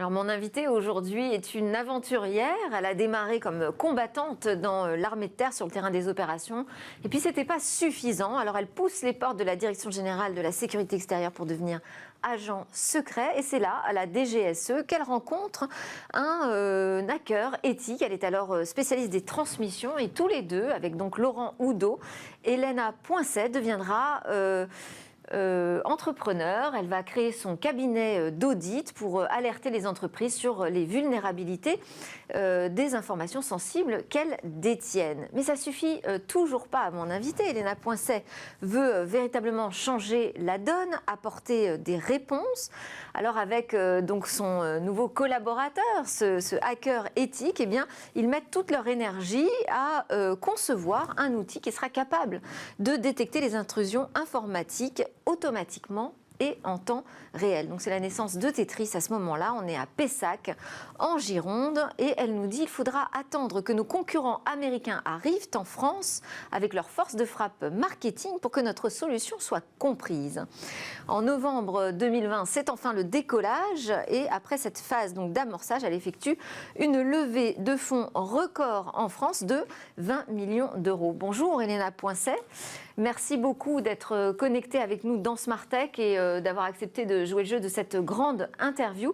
Alors mon invitée aujourd'hui est une aventurière. Elle a démarré comme combattante dans l'armée de terre sur le terrain des opérations. Et puis c'était pas suffisant. Alors elle pousse les portes de la Direction générale de la sécurité extérieure pour devenir agent secret. Et c'est là, à la DGSE, qu'elle rencontre un hacker éthique. Elle est alors spécialiste des transmissions. Et tous les deux, avec donc Laurent Oudot, Elena Poincet deviendra entrepreneur. Elle va créer son cabinet d'audit pour alerter les entreprises sur les vulnérabilités des informations sensibles qu'elles détiennent. Mais ça suffit toujours pas à mon invité. Elena Poincet veut véritablement changer la donne, apporter des réponses. Alors avec donc son nouveau collaborateur, ce hacker éthique, eh bien, ils mettent toute leur énergie à concevoir un outil qui sera capable de détecter les intrusions informatiques automatiquement et en temps réel. Donc c'est la naissance de Tetris à ce moment-là. On est à Pessac, en Gironde, et elle nous dit qu'il faudra attendre que nos concurrents américains arrivent en France avec leur force de frappe marketing pour que notre solution soit comprise. En novembre 2020, c'est enfin le décollage, et après cette phase donc d'amorçage, elle effectue une levée de fonds record en France de 20 millions d'euros. Bonjour Elena Poincet. Merci beaucoup d'être connectée avec nous dans Smart Tech et d'avoir accepté de jouer le jeu de cette grande interview.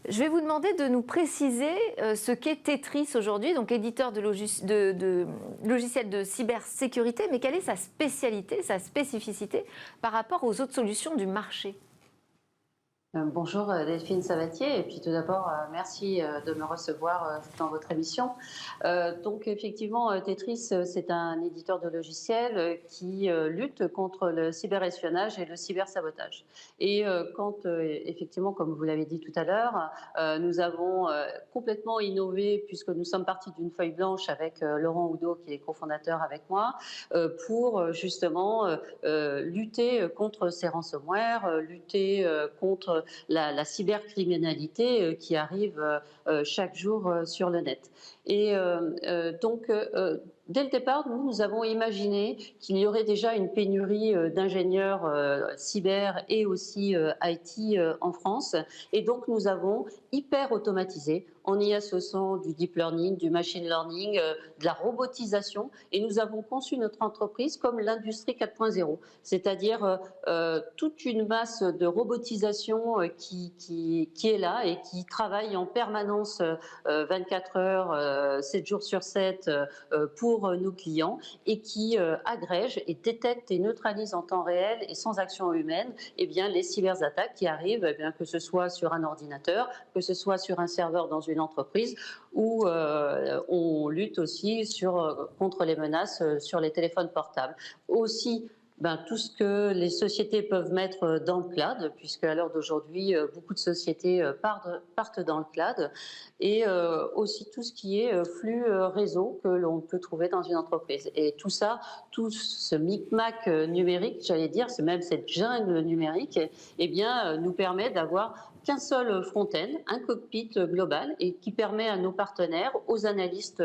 Je vais vous demander de nous préciser ce qu'est Tetris aujourd'hui, donc éditeur de logiciels de cybersécurité, mais quelle est sa spécialité, sa spécificité par rapport aux autres solutions du marché ? Bonjour Delphine Sabatier, et puis tout d'abord merci de me recevoir dans votre émission. Donc effectivement Tetris, c'est un éditeur de logiciels qui lutte contre le cyberespionnage et le cybersabotage. Et quand effectivement, comme vous l'avez dit tout à l'heure, nous avons complètement innové, puisque nous sommes partis d'une feuille blanche avec Laurent Oudot qui est cofondateur avec moi, pour justement lutter contre ces ransomware, lutter contre la cybercriminalité qui arrive chaque jour sur le net. Et donc, dès le départ, nous avons imaginé qu'il y aurait déjà une pénurie d'ingénieurs cyber et aussi IT en France. Et donc, nous avons hyper automatisé, en y associant du deep learning, du machine learning, de la robotisation. Et nous avons conçu notre entreprise comme l'industrie 4.0, c'est-à-dire toute une masse de robotisation qui est là et qui travaille en permanence 24 heures, 7 jours sur 7 pour nos clients, et qui agrège et détecte et neutralise en temps réel et sans action humaine les cyberattaques qui arrivent, que ce soit sur un ordinateur, que ce soit sur un serveur dans une entreprise, où on lutte aussi contre les menaces sur les téléphones portables. Aussi, tout ce que les sociétés peuvent mettre dans le cloud, puisque à l'heure d'aujourd'hui, beaucoup de sociétés partent dans le cloud, et aussi tout ce qui est flux réseau que l'on peut trouver dans une entreprise. Et tout ça, tout ce micmac numérique, j'allais dire, c'est même cette jungle numérique, nous permet d'avoir qu'un seul front-end, un cockpit global, et qui permet à nos partenaires, aux analystes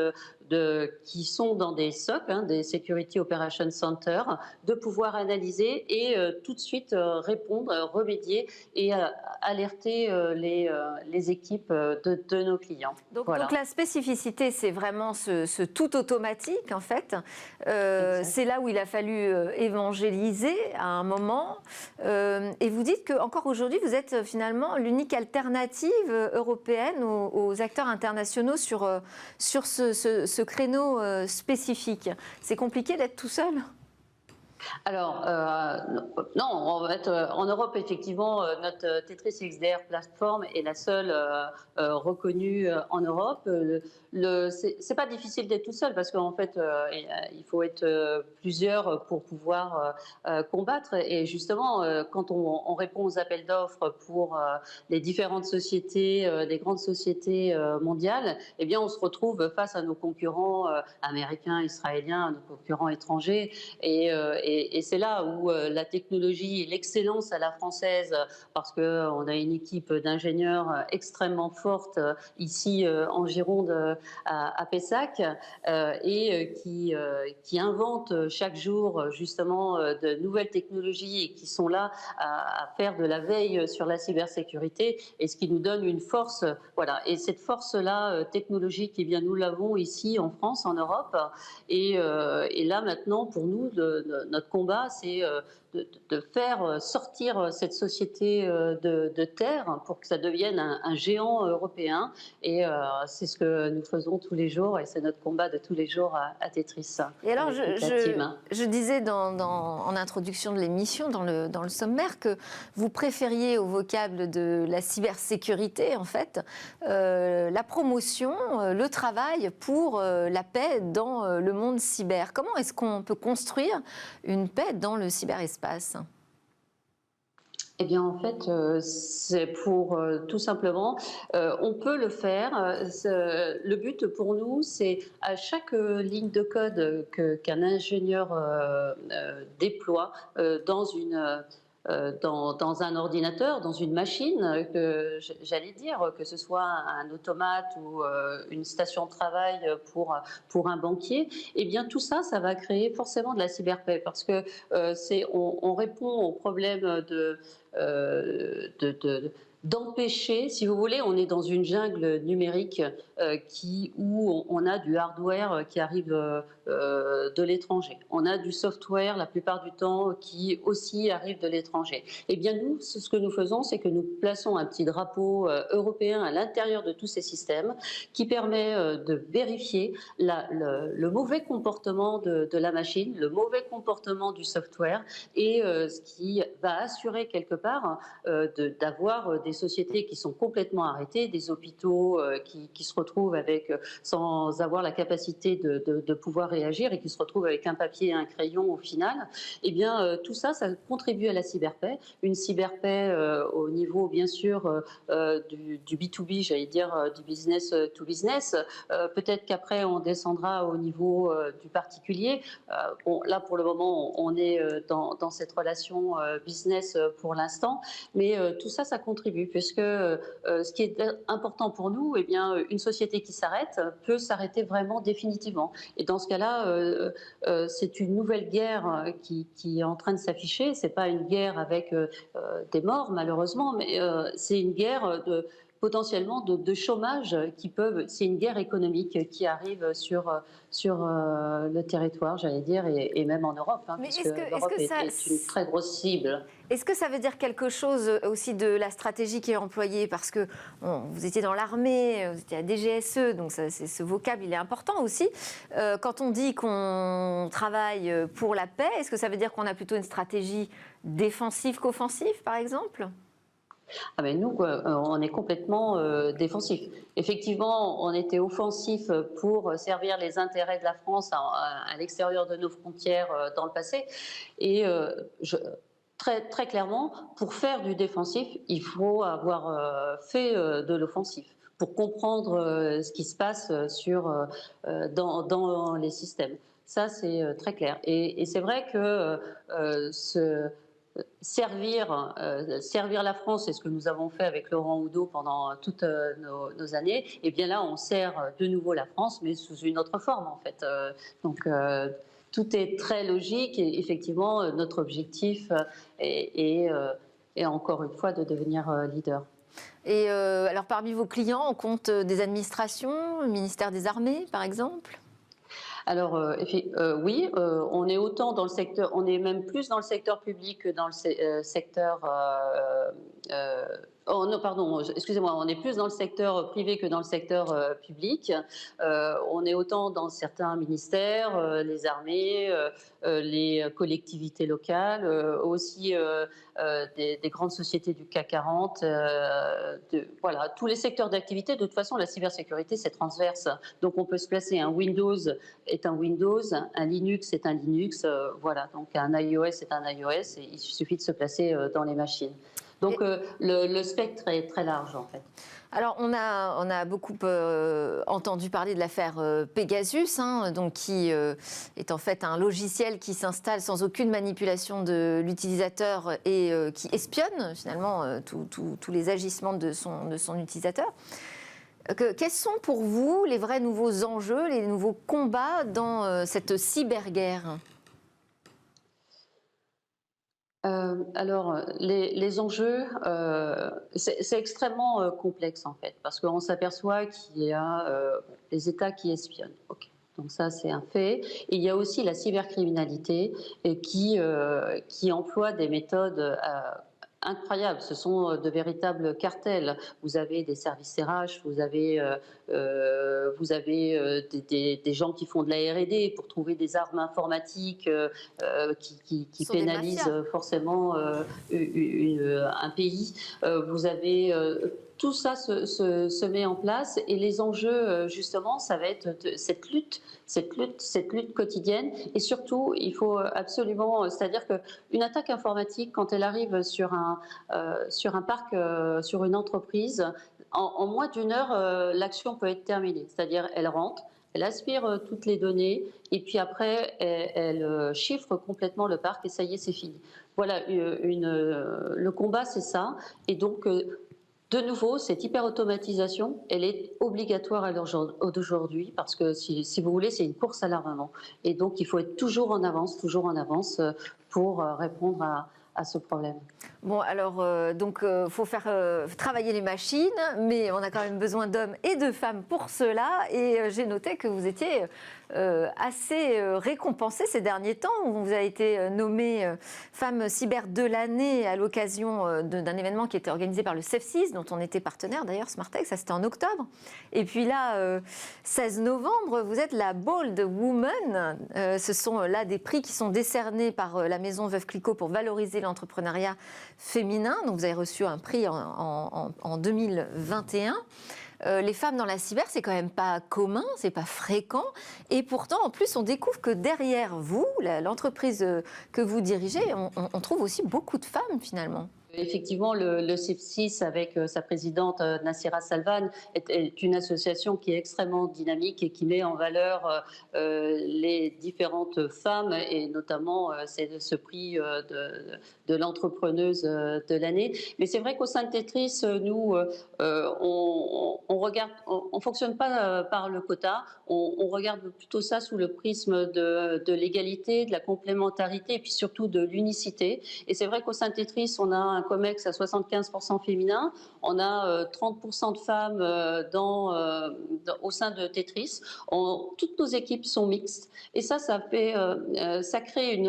qui sont dans des SOC, des Security Operations Center, de pouvoir analyser et tout de suite répondre, remédier et alerter les équipes de nos clients. Donc la spécificité, c'est vraiment ce tout automatique, en fait. C'est là où il a fallu évangéliser à un moment. Et vous dites qu'encore aujourd'hui, vous êtes finalement l'unique alternative européenne aux acteurs internationaux sur ce créneau spécifique. C'est compliqué d'être tout seul ? Alors, non, en Europe, effectivement, notre Tetris XDR plateforme est la seule reconnue en Europe. C'est pas difficile d'être tout seul, parce qu'en fait, il faut être plusieurs pour pouvoir combattre. Et justement, quand on répond aux appels d'offres pour les différentes sociétés, les grandes sociétés mondiales, on se retrouve face à nos concurrents américains, israéliens, à nos concurrents étrangers, et Et c'est là où la technologie et l'excellence à la française, parce qu'on a une équipe d'ingénieurs extrêmement forte ici en Gironde, à Pessac, qui inventent chaque jour justement de nouvelles technologies et qui sont là à faire de la veille sur la cybersécurité, et ce qui nous donne une force. Voilà. Et cette force-là technologique, eh bien, nous l'avons ici en France, en Europe. Et là maintenant, pour nous, notre combat, c'est de faire sortir cette société de terre pour que ça devienne un géant européen. Et c'est ce que nous faisons tous les jours, et c'est notre combat de tous les jours à Tetris. Et alors, avec toute la team. je disais en introduction de l'émission, dans le sommaire, que vous préfériez au vocable de la cybersécurité, en fait, la promotion, le travail pour la paix dans le monde cyber. Comment est-ce qu'on peut construire une paix dans le cyberespace ? Eh bien, en fait, c'est pour tout simplement, on peut le faire. Le but pour nous, c'est à chaque ligne de code qu'un ingénieur déploie dans un ordinateur, dans une machine, j'allais dire, que ce soit un automate ou une station de travail pour un banquier, eh bien tout ça, ça va créer forcément de la cyberpaix, parce que on répond au problème d'empêcher, si vous voulez, on est dans une jungle numérique où on a du hardware qui arrive de l'étranger. On a du software la plupart du temps qui aussi arrive de l'étranger. Eh bien nous, ce que nous faisons, c'est que nous plaçons un petit drapeau européen à l'intérieur de tous ces systèmes qui permet de vérifier le mauvais comportement de la machine, le mauvais comportement du software, et ce qui va assurer quelque part d'avoir des sociétés qui sont complètement arrêtées, des hôpitaux qui se retrouvent sans avoir la capacité de pouvoir réagir, et qui se retrouvent avec un papier et un crayon au final. Eh bien, tout ça, ça contribue à la cyberpaix. Une cyberpaix au niveau, bien sûr, du B2B, j'allais dire, du business to business. Peut-être qu'après, on descendra au niveau du particulier. Là, pour le moment, on est dans cette relation business pour l'instant, mais tout ça, ça contribue, puisque ce qui est important pour nous, eh bien, une société qui s'arrête peut s'arrêter vraiment définitivement. Et dans ce cas-là, c'est une nouvelle guerre qui est en train de s'afficher. C'est pas une guerre avec des morts, malheureusement, mais c'est une guerre potentiellement de chômage c'est une guerre économique qui arrive sur le territoire, j'allais dire, et même en Europe, hein, puisque l'Europe est une très grosse cible. Est-ce que ça veut dire quelque chose aussi de la stratégie qui est employée? Parce que vous étiez dans l'armée, vous étiez à DGSE, donc ce vocable, il est important aussi. Quand on dit qu'on travaille pour la paix, est-ce que ça veut dire qu'on a plutôt une stratégie défensive qu'offensive, par exemple? Ah ben nous, on est complètement défensif. Effectivement, on était offensif pour servir les intérêts de la France à l'extérieur de nos frontières dans le passé. Et très, très clairement, pour faire du défensif, il faut avoir fait de l'offensif pour comprendre ce qui se passe dans les systèmes. Ça, c'est très clair. Et c'est vrai que servir la France, c'est ce que nous avons fait avec Laurent Oudot pendant toutes nos années. Et bien là, on sert de nouveau la France, mais sous une autre forme, en fait. Donc, tout est très logique, et effectivement, notre objectif est encore une fois de devenir leader. Et alors, parmi vos clients, on compte des administrations, le ministère des Armées, par exemple? Alors oui, on est autant dans le secteur, on est même plus dans le secteur public que dans le secteur. Oh non, pardon, excusez-moi, on est plus dans le secteur privé que dans le secteur public. On est autant dans certains ministères, les armées, les collectivités locales, aussi des grandes sociétés du CAC 40. Voilà, tous les secteurs d'activité. De toute façon, la cybersécurité, c'est transverse. Donc on peut se placer, un Windows est un Windows, un Linux est un Linux, voilà, donc un iOS est un iOS, et il suffit de se placer dans les machines. Donc le spectre est très large en fait. Alors, on a beaucoup entendu parler de l'affaire Pegasus, hein, donc qui est en fait un logiciel qui s'installe sans aucune manipulation de l'utilisateur et qui espionne finalement tous les agissements de son utilisateur. Quels sont pour vous les vrais nouveaux enjeux, les nouveaux combats dans cette cyberguerre ? Alors, les enjeux, c'est extrêmement complexe en fait, parce qu'on s'aperçoit qu'il y a les États qui espionnent. Ok. Donc ça, c'est un fait. Et il y a aussi la cybercriminalité qui emploie des méthodes incroyables. Ce sont de véritables cartels. Vous avez des services RH, vous avez des gens qui font de la R&D pour trouver des armes informatiques qui pénalisent forcément un pays. Vous avez tout ça se met en place et les enjeux, justement, ça va être cette lutte quotidienne. Et surtout, il faut absolument, c'est-à-dire qu'une attaque informatique, quand elle arrive sur un parc, sur une entreprise, en moins d'une heure, l'action peut être terminée. C'est-à-dire, elle rentre, elle aspire toutes les données et puis après, elle chiffre complètement le parc et ça y est, c'est fini. Voilà, le combat, c'est ça. Et donc, de nouveau, cette hyper-automatisation, elle est obligatoire à d'aujourd'hui parce que, si vous voulez, c'est une course à l'armement. Et donc, il faut être toujours en avance pour répondre à ce problème. Bon, alors, faut faire travailler les machines, mais on a quand même besoin d'hommes et de femmes pour cela. Et j'ai noté que vous étiez assez récompensée ces derniers temps. Vous avez été nommée femme cyber de l'année à l'occasion d'un événement qui était organisé par le CEF6, dont on était partenaire d'ailleurs, Smartech, ça c'était en octobre. Et puis là, 16 novembre, vous êtes la Bold Woman. Ce sont là des prix qui sont décernés par la maison Veuve Clicquot pour valoriser l'entrepreneuriat féminin. Donc vous avez reçu un prix en 2021. Les femmes dans la cyber, c'est quand même pas commun, c'est pas fréquent. Et pourtant, en plus, on découvre que derrière vous, l'entreprise que vous dirigez, on trouve aussi beaucoup de femmes finalement. Effectivement, le CEF6, avec sa présidente Nassira Salvan, est une association qui est extrêmement dynamique et qui met en valeur les différentes femmes, et notamment c'est ce prix de l'entrepreneuse de l'année. Mais c'est vrai qu'au sein de Tetris, nous, on fonctionne pas par le quota, on regarde plutôt ça sous le prisme de l'égalité, de la complémentarité et puis surtout de l'unicité. Et c'est vrai qu'au sein de Tetris, on a un COMEX à 75% féminin, on a 30% de femmes au sein de Tetris. Toutes nos équipes sont mixtes et ça crée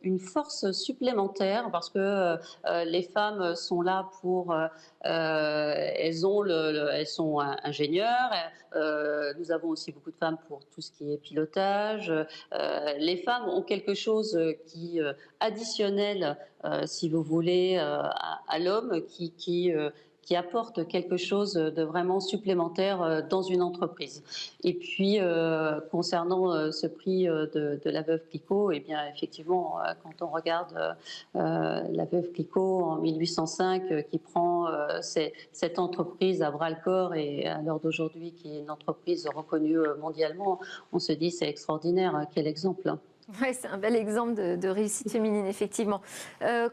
une force supplémentaire parce que les femmes sont là pour elles sont ingénieures. Nous avons aussi beaucoup de femmes pour tout ce qui est pilotage. Les femmes ont quelque chose qui additionnel, si vous voulez, à l'homme, qui apporte quelque chose de vraiment supplémentaire dans une entreprise. Et puis, concernant ce prix de la Veuve Clicquot, eh bien, effectivement, quand on regarde la Veuve Clicquot en 1805, qui prend cette entreprise à bras-le-corps et à l'heure d'aujourd'hui, qui est une entreprise reconnue mondialement, on se dit c'est extraordinaire, quel exemple. Oui, c'est un bel exemple de réussite féminine, effectivement.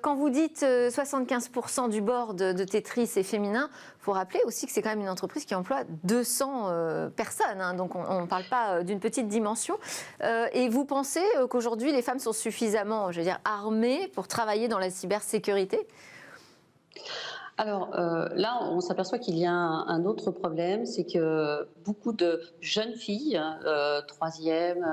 Quand vous dites 75% du board de Tetris est féminin, il faut rappeler aussi que c'est quand même une entreprise qui emploie 200 personnes, hein, donc on ne parle pas d'une petite dimension. Et vous pensez qu'aujourd'hui, les femmes sont suffisamment, je veux dire, armées pour travailler dans la cybersécurité ? Alors là, on s'aperçoit qu'il y a un autre problème, c'est que beaucoup de jeunes filles, troisième,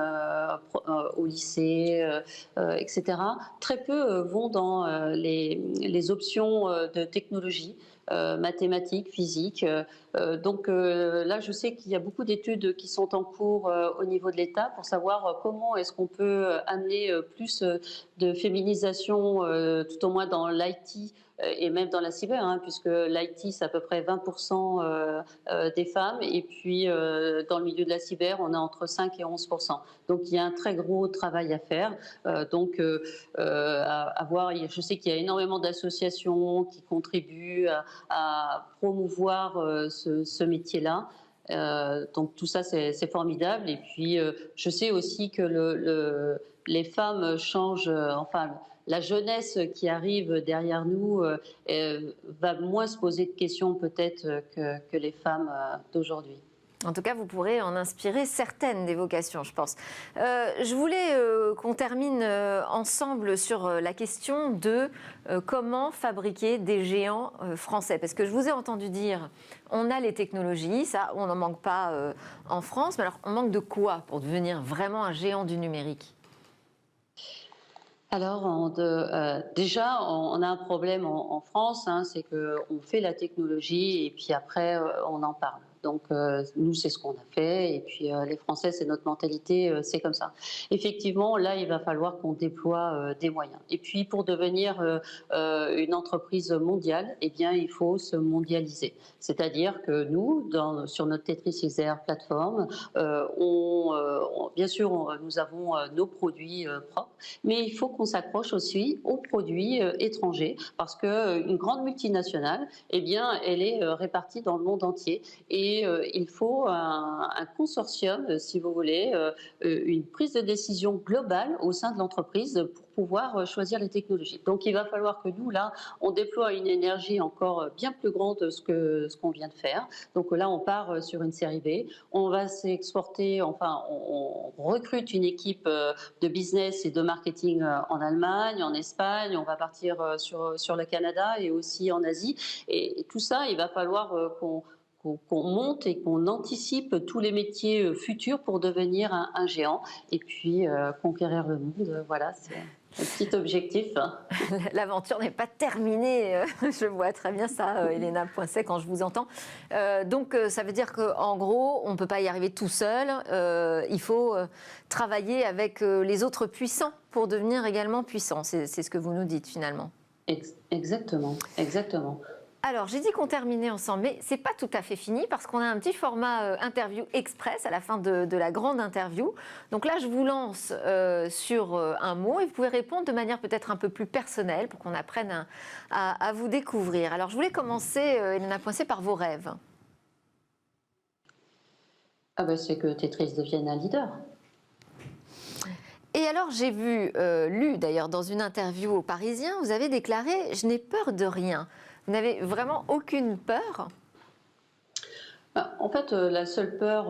au lycée, etc., très peu vont dans les options de technologie. Mathématiques, physique. Donc là, je sais qu'il y a beaucoup d'études qui sont en cours au niveau de l'État pour savoir comment est-ce qu'on peut amener plus de féminisation, tout au moins dans l'IT et même dans la cyber, hein, puisque l'IT, c'est à peu près 20% des femmes, et puis dans le milieu de la cyber, on est entre 5 et 11%. Donc il y a un très gros travail à faire. Je sais qu'il y a énormément d'associations qui contribuent à promouvoir ce métier-là. Donc tout ça, c'est formidable. Et puis, je sais aussi que les femmes changent, enfin, la jeunesse qui arrive derrière nous va moins se poser de questions peut-être que les femmes d'aujourd'hui. En tout cas, vous pourrez en inspirer certaines des vocations, je pense. Je voulais qu'on termine ensemble sur la question de comment fabriquer des géants français. Parce que je vous ai entendu dire, on a les technologies, ça, on n'en manque pas en France. Mais alors, on manque de quoi pour devenir vraiment un géant du numérique ? Alors, déjà, on a un problème en France, hein, c'est qu'on fait la technologie et puis après, on en parle. Donc, nous, c'est ce qu'on a fait. Et puis, les Français, c'est notre mentalité, c'est comme ça. Effectivement, là, il va falloir qu'on déploie des moyens. Et puis, pour devenir une entreprise mondiale, eh bien, il faut se mondialiser. C'est-à-dire que nous, sur notre Tetris XR plateforme, bien sûr, nous avons nos produits propres, mais il faut qu'on s'accroche aussi aux produits étrangers, parce qu'une grande multinationale, eh bien, elle est répartie dans le monde entier. Et il faut un consortium, si vous voulez, une prise de décision globale au sein de l'entreprise pour pouvoir choisir les technologies. Donc il va falloir que nous, là, on déploie une énergie encore bien plus grande de ce qu'on vient de faire. Donc là, on part sur une série B. On va s'exporter, enfin, on recrute une équipe de business et de marketing en Allemagne, en Espagne. On va partir sur le Canada et aussi en Asie. Et tout ça, il va falloir qu'on monte et qu'on anticipe tous les métiers futurs pour devenir un géant et puis conquérir le monde. Voilà, c'est un petit objectif. L'aventure n'est pas terminée, je vois très bien ça, Elena Poincet, quand je vous entends. Donc ça veut dire qu'en gros, on ne peut pas y arriver tout seul, il faut travailler avec les autres puissants pour devenir également puissant. C'est ce que vous nous dites finalement. Exactement, exactement. Alors, j'ai dit qu'on terminait ensemble, mais ce n'est pas tout à fait fini parce qu'on a un petit format interview express à la fin de la grande interview. Donc là, je vous lance sur un mot et vous pouvez répondre de manière peut-être un peu plus personnelle pour qu'on apprenne à vous découvrir. Alors, je voulais commencer, Elena Poincet, par vos rêves. Ah ben, c'est que Tetris devienne un leader. Et alors, j'ai lu d'ailleurs dans une interview au Parisien, vous avez déclaré « Je n'ai peur de rien ». Vous n'avez vraiment aucune peur ? En fait, la seule peur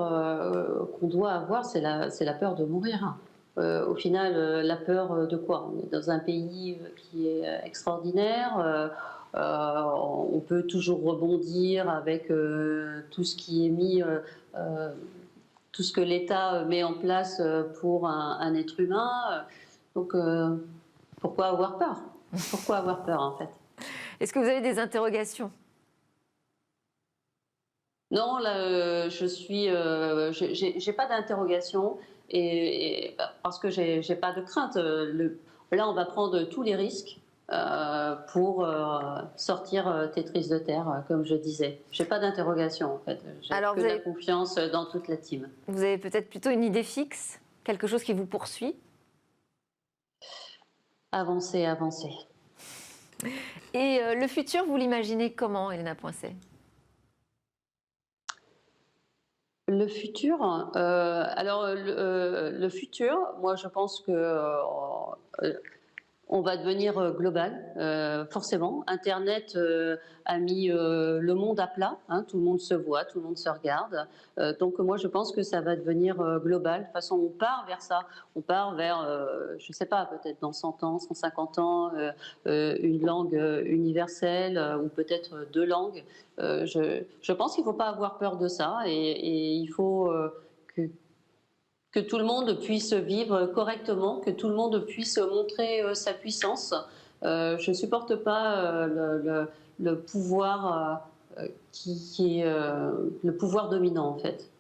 qu'on doit avoir, c'est la peur de mourir. Au final, la peur de quoi ? On est dans un pays qui est extraordinaire. On peut toujours rebondir avec tout ce qui est mis, tout ce que l'État met en place pour un être humain. Donc, pourquoi avoir peur ? Pourquoi avoir peur, en fait ? Est-ce que vous avez des interrogations ? Non, là, j'ai pas d'interrogation parce que j'ai pas de crainte. Là, on va prendre tous les risques pour sortir Tetris de terre, comme je disais. J'ai pas d'interrogation en fait. J'ai que de la confiance dans toute la team. Vous avez peut-être plutôt une idée fixe, quelque chose qui vous poursuit ? Avancer, avancer. Et le futur, vous l'imaginez comment, Elena Poincet ? Le futur, le futur, moi je pense que on va devenir global, forcément. Internet a mis le monde à plat, hein, tout le monde se voit, tout le monde se regarde. Donc moi je pense que ça va devenir global. De toute façon, on part vers ça. On part vers, je ne sais pas, peut-être dans 100 ans, 150 ans, une langue universelle ou peut-être deux langues. Je pense qu'il ne faut pas avoir peur de ça et il faut que tout le monde puisse vivre correctement, que tout le monde puisse montrer sa puissance. Je ne supporte pas le pouvoir qui est le pouvoir dominant en fait.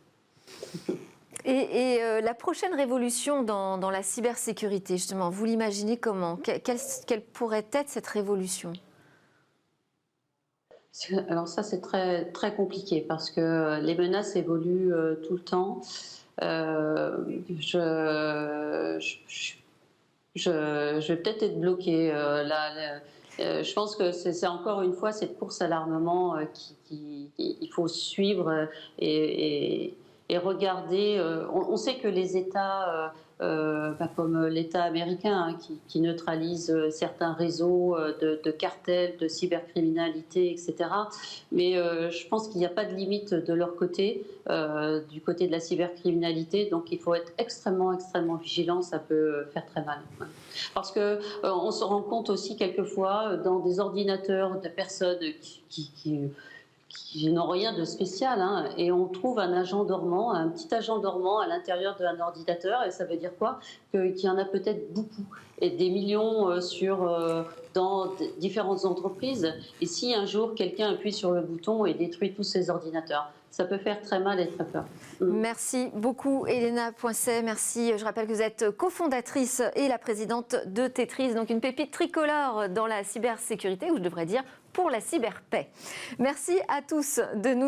Et la prochaine révolution dans la cybersécurité, justement, vous l'imaginez comment ? Quelle pourrait être cette révolution ? Alors ça, c'est très, très compliqué parce que les menaces évoluent tout le temps. Euh, je, je, je vais peut-être être bloquée là. Je pense que c'est encore une fois cette course à l'armement il faut suivre et, et regarder. On sait que les États, comme l'État américain, hein, qui neutralise certains réseaux de cartels, de cybercriminalité, etc. Mais je pense qu'il n'y a pas de limite de leur côté, du côté de la cybercriminalité. Donc il faut être extrêmement, extrêmement vigilant. Ça peut faire très mal. Ouais. Parce que on se rend compte aussi quelquefois dans des ordinateurs de personnes qui n'ont rien de spécial, hein, et on trouve un agent dormant, un petit agent dormant à l'intérieur d'un ordinateur, et ça veut dire quoi? Qu'il y en a peut-être beaucoup, et des millions dans différentes entreprises, et si un jour quelqu'un appuie sur le bouton et détruit tous ces ordinateurs, ça peut faire très mal et très peur. Merci beaucoup Elena Poincet, merci. Je rappelle que vous êtes cofondatrice et la présidente de Tetris, donc une pépite tricolore dans la cybersécurité, ou je devrais dire pour la cyberpaix. Merci à tous de nous